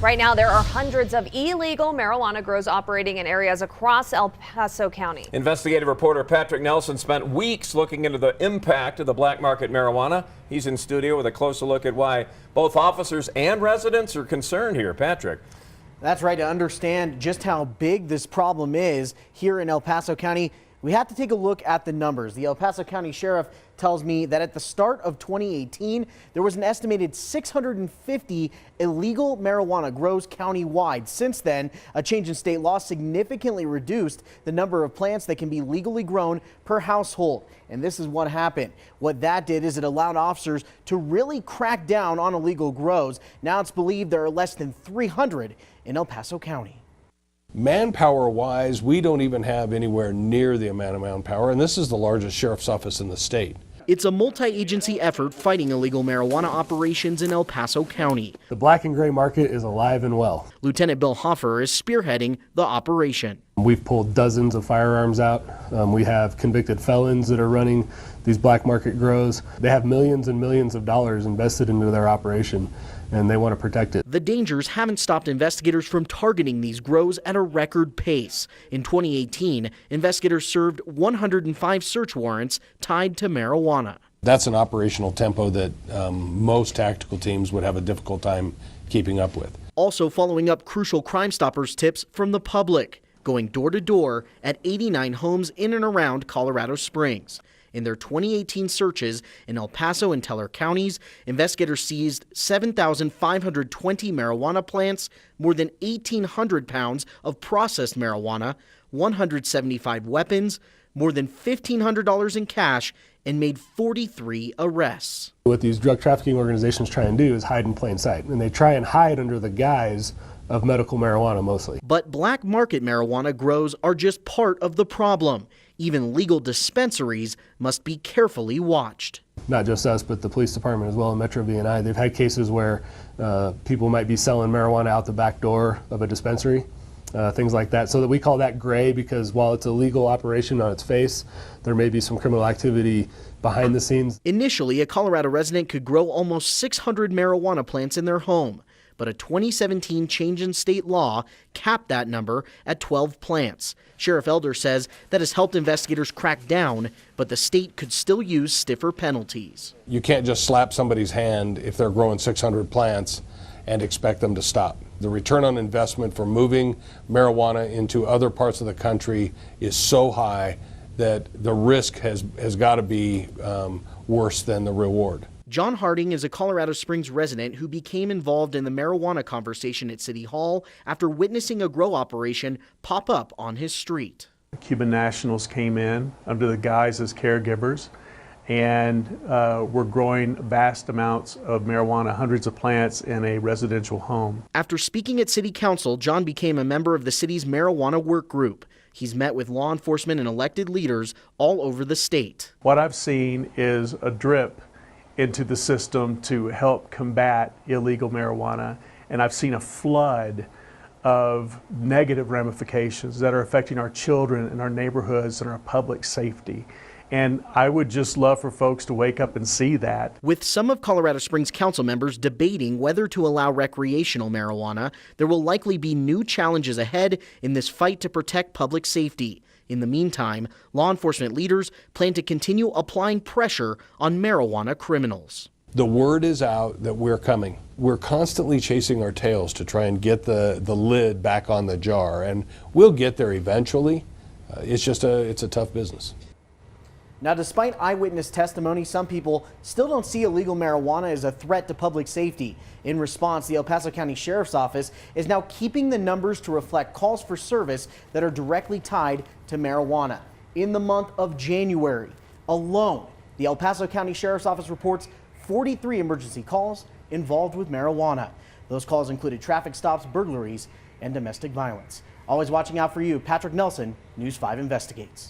Right now, there are hundreds of illegal marijuana grows operating in areas across El Paso County. Investigative reporter Patrick Nelson spent weeks looking into the impact of the black market marijuana. He's in studio with a closer look at why both officers and residents are concerned here. Patrick. That's right. To understand just how big this problem is here in El Paso County, we have to take a look at the numbers. The El Paso County Sheriff tells me that at the start of 2018, there was an estimated 650 illegal marijuana grows countywide. Since then, a change in state law significantly reduced the number of plants that can be legally grown per household. And this is what happened. What that did is it allowed officers to really crack down on illegal grows. Now it's believed there are less than 300 in El Paso County. Manpower wise, we don't even have anywhere near the amount of manpower, and this is the largest sheriff's office in the state. It's a multi-agency effort fighting illegal marijuana operations in El Paso County. The black and gray market is alive and well. Lieutenant Bill Hoffer is spearheading the operation. We've pulled dozens of firearms out. We have convicted felons that are running these black market grows. They have millions and millions of dollars invested into their operation, and they want to protect it. The dangers haven't stopped investigators from targeting these grows at a record pace. In 2018, investigators served 105 search warrants tied to marijuana. That's an operational tempo that most tactical teams would have a difficult time keeping up with. Also following up crucial Crime Stoppers tips from the public, going door to door at 89 homes in and around Colorado Springs. In their 2018 searches in El Paso and Teller counties, investigators seized 7,520 marijuana plants, more than 1,800 pounds of processed marijuana, 175 weapons, more than $1,500 in cash, and made 43 arrests. What these drug trafficking organizations try and do is hide in plain sight, and they try and hide under the guise of medical marijuana mostly. But black market marijuana grows are just part of the problem. Even legal dispensaries must be carefully watched. Not just us, but the police department as well, and Metro VNI. They've had cases where people might be selling marijuana out the back door of a dispensary, things like that. So that we call that gray, because while it's a legal operation on its face, there may be some criminal activity behind the scenes. Initially, a Colorado resident could grow almost 600 marijuana plants in their home. But a 2017 change in state law capped that number at 12 plants. Sheriff Elder says that has helped investigators crack down, but the state could still use stiffer penalties. You can't just slap somebody's hand if they're growing 600 plants and expect them to stop. The return on investment for moving marijuana into other parts of the country is so high that the risk has got to be worse than the reward. John Harding is a Colorado Springs resident who became involved in the marijuana conversation at City Hall after witnessing a grow operation pop up on his street. Cuban nationals came in under the guise as caregivers and were growing vast amounts of marijuana, hundreds of plants in a residential home. After speaking at City Council, John became a member of the city's marijuana work group. He's met with law enforcement and elected leaders all over the state. What I've seen is a drip into the system to help combat illegal marijuana, and I've seen a flood of negative ramifications that are affecting our children and our neighborhoods and our public safety. And I would just love for folks to wake up and see that. With some of Colorado Springs council members debating whether to allow recreational marijuana, there will likely be new challenges ahead in this fight to protect public safety. In the meantime, law enforcement leaders plan to continue applying pressure on marijuana criminals. The word is out that we're coming. We're constantly chasing our tails to try and get the lid back on the jar, and we'll get there eventually. It's a tough business. Now, despite eyewitness testimony, some people still don't see illegal marijuana as a threat to public safety. In response, the El Paso County Sheriff's Office is now keeping the numbers to reflect calls for service that are directly tied to marijuana. In the month of January alone, the El Paso County Sheriff's Office reports 43 emergency calls involved with marijuana. Those calls included traffic stops, burglaries, and domestic violence. Always watching out for you, Patrick Nelson, News 5 Investigates.